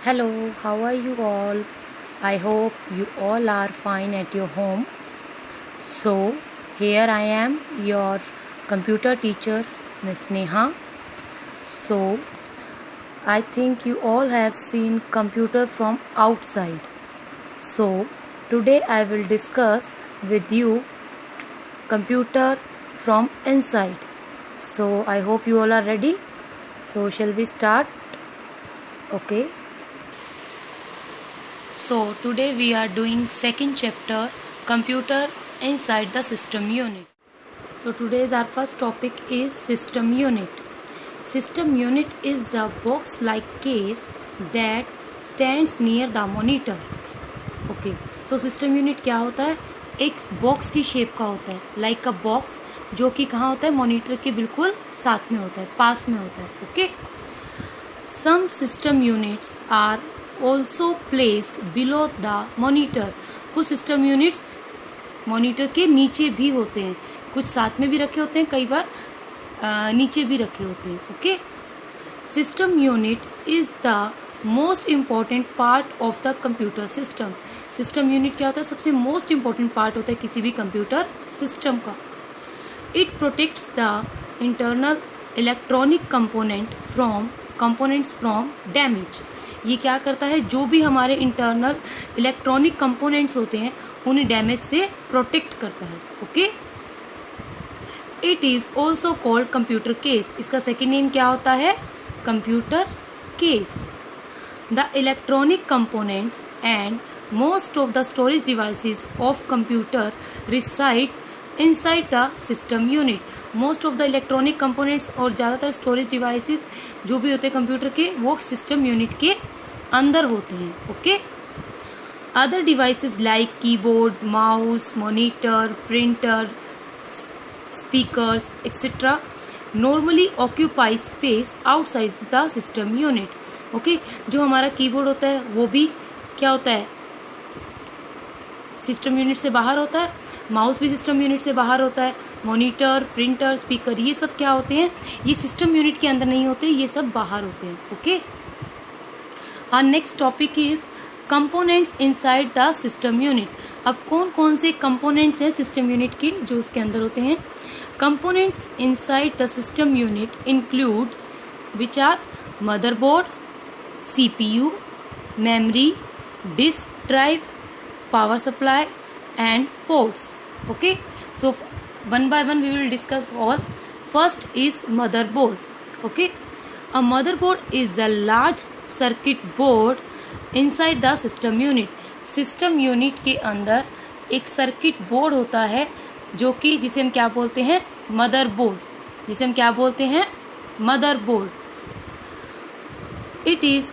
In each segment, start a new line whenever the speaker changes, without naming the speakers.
Hello, how are you all? I hope you all are fine at your home. So, here I am, your computer teacher, Miss Neha. So, I think you all have seen computer from outside. So, today I will discuss with you computer from inside. So, I hope you all are ready. So, shall we start? Okay. So today we are doing second chapter, computer inside the system unit. So today's our first topic is system unit. System unit is a box like case that stands near the monitor. Okay. So system unit क्या होता है? एक box की shape का होता है, like अ box, जो कि कहाँ होता है? मॉनिटर के बिल्कुल साथ में होता है, पास में होता है. Okay. Some system units are also placed below the monitor. कुछ सिस्टम यूनिट्स मॉनिटर के नीचे भी होते हैं, कुछ साथ में भी रखे होते हैं, कई बार नीचे भी रखे होते हैं. Okay. System unit is the most important part of the computer system. System unit क्या होता है? सबसे मोस्ट इम्पॉर्टेंट पार्ट होता है किसी भी कंप्यूटर सिस्टम का. It protects the internal electronic components from damage. ये क्या करता है? जो भी हमारे इंटरनल इलेक्ट्रॉनिक कंपोनेंट्स होते हैं उन्हें डैमेज से प्रोटेक्ट करता है. Okay. It is also called computer case. इसका सेकेंड नेम क्या होता है? Computer case. The electronic components and most of the storage devices of computer reside inside the system unit. Most of the electronic components और ज़्यादातर storage devices जो भी होते हैं कंप्यूटर के, वो सिस्टम यूनिट के अंदर होते हैं. Okay. Other devices like keyboard, mouse, monitor, printer, speakers etcetera normally occupy space outside the system unit. Okay. जो हमारा कीबोर्ड होता है वो भी क्या होता है? सिस्टम यूनिट से बाहर होता है. माउस भी सिस्टम यूनिट से बाहर होता है. मॉनिटर, प्रिंटर, स्पीकर, ये सब क्या होते हैं? ये सिस्टम यूनिट के अंदर नहीं होते, ये सब बाहर होते हैं. Okay. Our next topic is components inside the system unit. अब कौन कौन से कंपोनेंट्स हैं सिस्टम यूनिट के जो उसके अंदर होते हैं? Components inside the system unit includes which are motherboard, CPU, memory, disk drive, power supply and ports. Okay, so one by one we will discuss all. First is motherboard. Okay, a motherboard is a large circuit board inside the system unit. System unit के अंदर एक circuit board होता है जो कि जिसे हम क्या बोलते हैं? मदरबोर्ड. जिसे हम क्या बोलते हैं? Motherboard. It is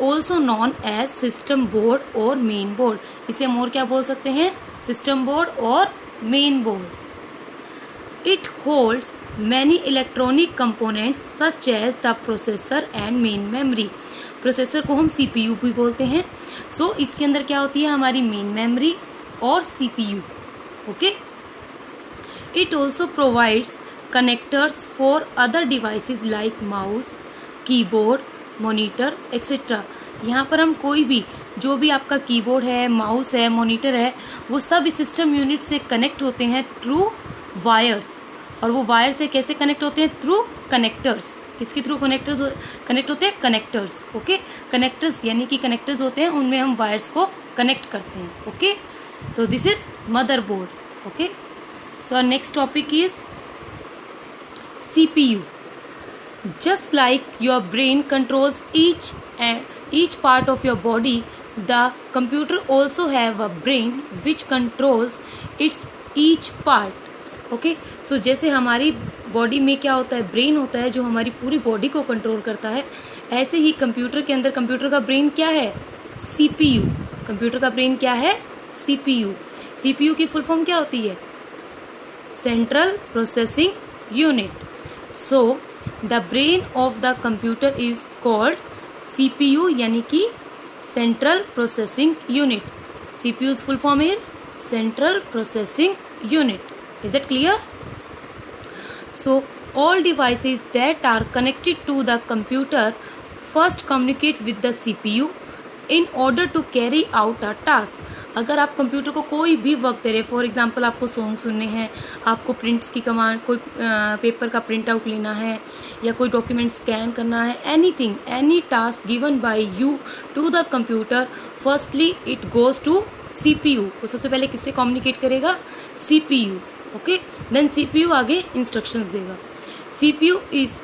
also known as system board और main board. इसे हम और क्या बोल सकते हैं? System board और main board. It holds many electronic components such as the processor and main memory. Processor को हम CPU भी बोलते हैं. सो इसके अंदर क्या होती है? हमारी मेन मेमोरी और CPU. Okay. It also provides connectors for other devices like mouse, keyboard, monitor etcetera. यहाँ पर हम कोई भी जो भी आपका कीबोर्ड है, माउस है, मॉनिटर है, वो सब इस सिस्टम यूनिट से कनेक्ट होते हैं थ्रू वायर्स. और वो वायर से कैसे कनेक्ट होते हैं? Through connectors. किसके थ्रू कनेक्टर्स कनेक्ट होते हैं? कनेक्टर्स. ओके. कनेक्टर्स यानी कि कनेक्टर्स होते हैं, उनमें हम वायर्स को कनेक्ट करते हैं. ओके. तो this is motherboard. Okay. So next topic is CPU. Just like your brain controls each part of your body, the computer also have a brain which controls its each part. Okay, so जैसे हमारी body में क्या होता है? Brain होता है जो हमारी पूरी बॉडी को कंट्रोल करता है. ऐसे ही कंप्यूटर के अंदर कंप्यूटर का ब्रेन क्या है? CPU. कंप्यूटर का ब्रेन क्या है? CPU. CPU की फुल फॉर्म क्या होती है? Central processing unit. So the brain of the computer is called CPU यानी कि central processing unit. CPU's full form is central processing unit. Is that clear? So all devices that are connected to the computer first communicate with the CPU in order to carry out a task. अगर आप computer को कोई भी work दे रहे हैं, for example आपको song सुनने हैं, आपको प्रिंट्स की कमांड, कोई पेपर का प्रिंट आउट लेना है या कोई डॉक्यूमेंट स्कैन करना है, anything, any task given by you to the computer, firstly it goes to CPU। वो सबसे पहले किससे कम्युनिकेट करेगा? CPU। ओके, देन CPU आगे इंस्ट्रक्शंस देगा। CPU is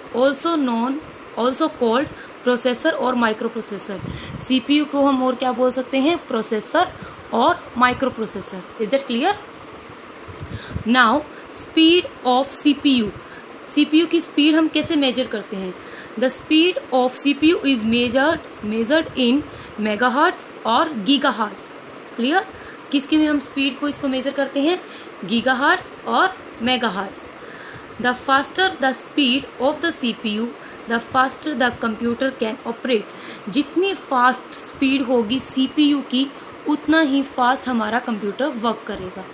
also called processor और माइक्रो प्रोसेसर। CPU को हम और क्या बोल सकते हैं? प्रोसेसर और micro processor. Is that clear? Now speed of CPU। CPU की स्पीड हम कैसे मेजर करते हैं? The speed of CPU is measured in megahertz और गीगाहर्ट्ज। क्लियर? किसके में हम स्पीड को इसको मेजर करते हैं? गीगाहर्ट्ज और megahertz. The faster the speed of the CPU the faster the computer can operate. जितनी फास्ट स्पीड होगी CPU की, उतना ही फास्ट हमारा कंप्यूटर वर्क करेगा।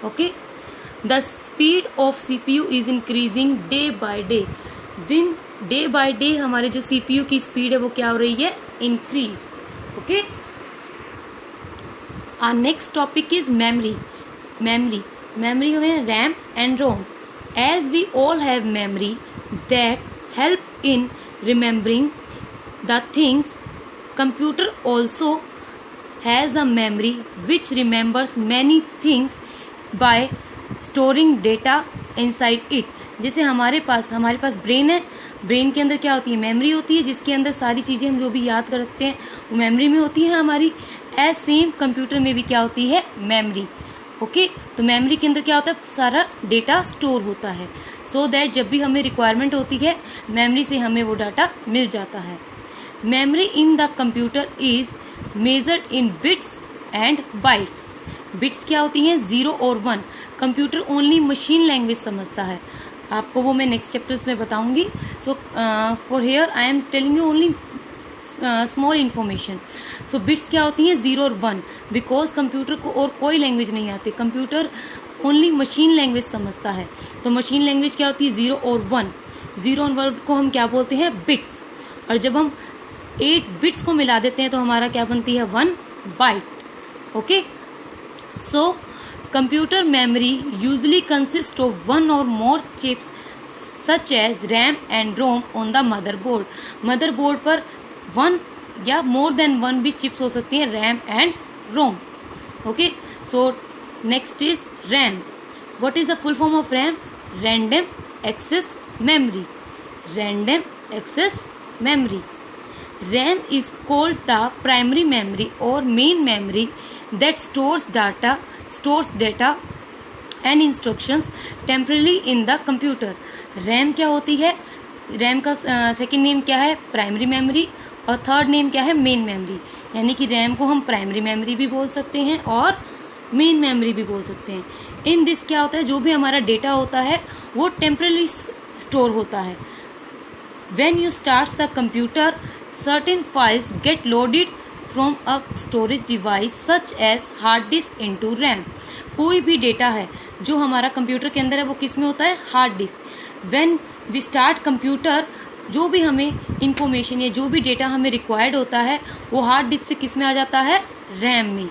Okay, the speed of CPU is increasing day by day. Day by day हमारे जो CPU की speed है वो क्या हो रही है? Increase. Okay, our next topic is memory. Memory हमें RAM and ROM. As we all have memory that help in remembering the things, computer also has a memory which remembers many things by storing data inside it। जैसे हमारे पास brain है, brain के अंदर क्या होती है? Memory होती है, जिसके अंदर सारी चीज़ें हम जो भी याद कर रखते हैं वो मेमोरी में होती है हमारी। एज सेम कंप्यूटर में भी क्या होती है? मेमोरी। ओके, तो मेमोरी के अंदर क्या होता है? सारा डेटा स्टोर होता है, सो दैट जब भी हमें रिक्वायरमेंट होती है मेमोरी से हमें वो डाटा मिल जाता है। Memory in the computer is measured in bits and bytes. Bits क्या होती हैं? 0 और 1। कंप्यूटर ओनली मशीन लैंग्वेज समझता है, आपको वो मैं नेक्स्ट चैप्टर्स में बताऊंगी। So for here I am telling you only small information. So bits क्या होती हैं? 0 और 1, बिकॉज कंप्यूटर को और कोई लैंग्वेज नहीं आती, कंप्यूटर ओनली मशीन लैंग्वेज समझता है। तो मशीन लैंग्वेज क्या होती है? 0 और 1। 0 और 1 को हम क्या बोलते हैं? बिट्स। और जब हम 8 बिट्स को मिला देते हैं तो हमारा क्या बनती है? 1 byte. Okay, so computer memory usually consist of 1 और more chips such as RAM and ROM on the motherboard. Motherboard पर 1 या मोर देन 1 भी चिप्स हो सकती हैं, RAM and ROM. Okay, so next is RAM. What is the full form of RAM? Random access memory. Random access memory. RAM is called the primary memory or main memory that stores data and instructions temporarily in the computer। RAM क्या होती है? RAM का second name क्या है? Primary memory. और third name क्या है? Main memory. यानी कि RAM को हम प्राइमरी मेमोरी भी बोल सकते हैं और मेन मेमोरी भी बोल सकते हैं। इन दिस क्या होता है? जो भी हमारा डेटा होता है वो टेम्परली स्टोर होता है। When you start the computer, certain files get loaded from a storage device such as hard disk into RAM। कोई भी डेटा है जो हमारा कंप्यूटर के अंदर है वो किस में होता है? Hard disc. When we start computer, जो भी हमें इंफॉर्मेशन या जो भी डेटा हमें रिक्वायर्ड होता है वो हार्ड डिस्क से किस में आ जाता है? रैम में।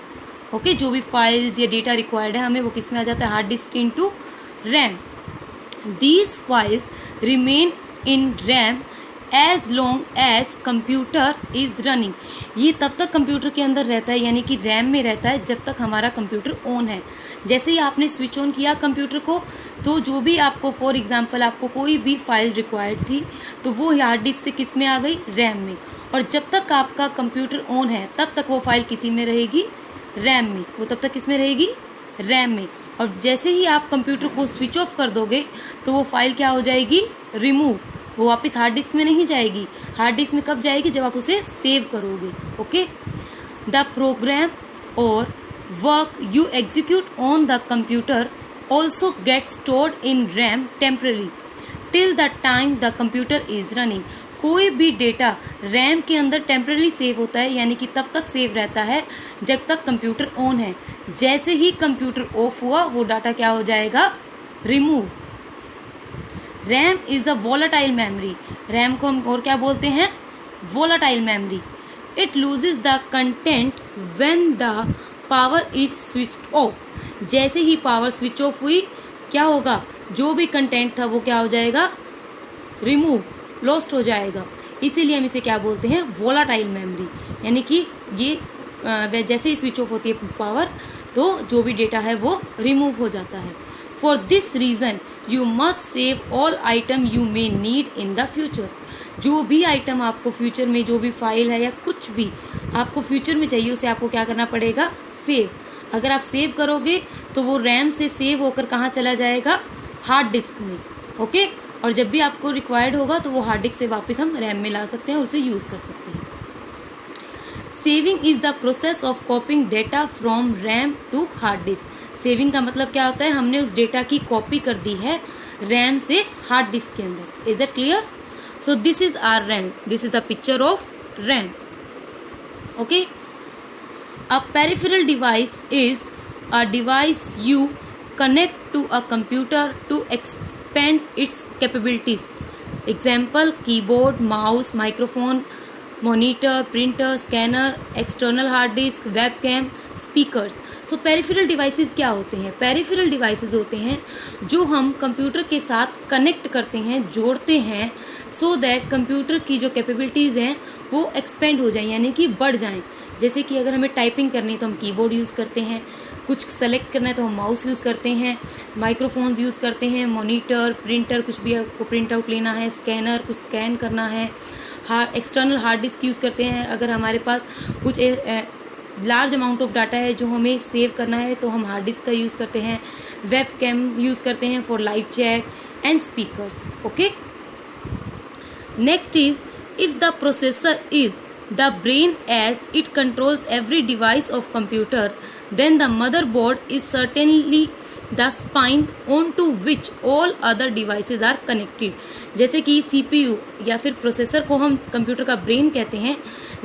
ओके, जो भी फाइल्स या डेटा रिक्वायर्ड है हमें वो किस में आ जाता है? Hard disk into RAM. These files remain in RAM as long as computer is running. ये तब तक कंप्यूटर के अंदर रहता है, यानी कि रैम में रहता है जब तक हमारा कंप्यूटर ऑन है। जैसे ही आपने स्विच ऑन किया कंप्यूटर को, तो जो भी आपको फॉर एग्जांपल आपको कोई भी फाइल रिक्वायर्ड थी तो वो हार्ड डिस्क से किस में आ गई? रैम में। और जब तक आपका कंप्यूटर ऑन है तब तक वो फाइल किसी में रहेगी? रैम में। वो तब तक किस में रहेगी? रैम में। और जैसे ही आप कंप्यूटर को स्विच ऑफ कर दोगे तो वो फाइल क्या हो जाएगी? रिमूव। वो वापस हार्ड डिस्क में नहीं जाएगी। हार्ड डिस्क में कब जाएगी? जब आप उसे सेव करोगे। ओके, द प्रोग्राम और work you execute on the computer also get stored in RAM temporarily till the time the computer is running. कोई भी डेटा रैम के अंदर टेम्परली सेव होता है, यानी कि तब तक सेव रहता है जब तक कंप्यूटर ऑन है। जैसे ही कंप्यूटर ऑफ हुआ वो डाटा क्या हो जाएगा? Remove. RAM is a volatile memory. RAM को हम और क्या बोलते हैं? volatile memory. It loses the content when the power is switched off. जैसे ही पावर स्विच ऑफ हुई क्या होगा, जो भी कंटेंट था वो क्या हो जाएगा, रिमूव, लॉस्ट हो जाएगा. इसीलिए हम इसे क्या बोलते हैं, वोलाटाइल मेमोरी. यानी कि ये जैसे ही स्विच ऑफ होती है पावर तो जो भी डेटा है वो रिमूव हो जाता है. For this reason you must save all item you may need in the future. जो भी आइटम आपको फ्यूचर में, जो भी फाइल है या कुछ भी आपको फ्यूचर में चाहिए, उसे आपको क्या करना पड़ेगा, सेव. अगर आप सेव करोगे तो वो रैम से सेव होकर कहाँ चला जाएगा, हार्ड डिस्क में. ओके. और जब भी आपको रिक्वायर्ड होगा तो वो हार्ड डिस्क से वापस हम रैम में ला सकते हैं और उसे यूज़ कर सकते हैं. Saving is the process of copying data from RAM to hard disk. Saving का मतलब क्या होता है, हमने उस डेटा की कॉपी कर दी है रैम से हार्ड डिस्क के अंदर. Is that clear? So this is our RAM. This is the picture of RAM. Okay. A peripheral device is a device you connect to a computer to expand its capabilities. Example: keyboard, mouse, microphone, monitor, printer, scanner, external hard disk, webcam, speakers. So peripheral devices क्या होते हैं? Peripheral devices होते हैं जो हम computer के साथ connect करते हैं, जोड़ते हैं, so that कंप्यूटर की जो कैपेबिलिटीज़ हैं वो एक्सपेंड हो जाएं, यानी कि बढ़ जाएं. जैसे कि अगर हमें टाइपिंग करनी है तो हम कीबोर्ड यूज़ करते हैं, कुछ सेलेक्ट करना है तो हम माउस यूज़ करते हैं, माइक्रोफोन्स यूज़ करते हैं, मॉनिटर, प्रिंटर, कुछ भी आपको प्रिंट आउट लेना है, स्कैनर, कुछ स्कैन करना है, एक्सटर्नल हार्ड डिस्क यूज़ करते हैं. अगर हमारे पास कुछ लार्ज अमाउंट ऑफ डाटा है जो हमें सेव करना है तो हम हार्ड डिस्क का यूज़ करते हैं. वेब कैम यूज़ करते हैं for live chat and speakers. Okay. Next is if the processor is the brain as it controls every device of computer, then the motherboard is certainly the spine onto which all other devices are connected. जैसे कि CPU या फिर processor को हम computer का brain कहते हैं,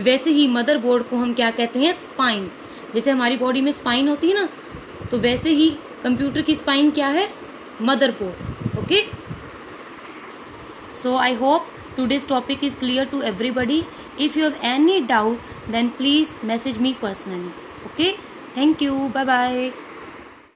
वैसे ही मदरबोर्ड को हम क्या कहते हैं, स्पाइन. जैसे हमारी बॉडी में स्पाइन होती है ना, तो वैसे ही कंप्यूटर की स्पाइन क्या है, motherboard. Okay. So I hope today's topic is clear to everybody. If you have any doubt, then please message me personally. Okay? Thank you. Bye bye.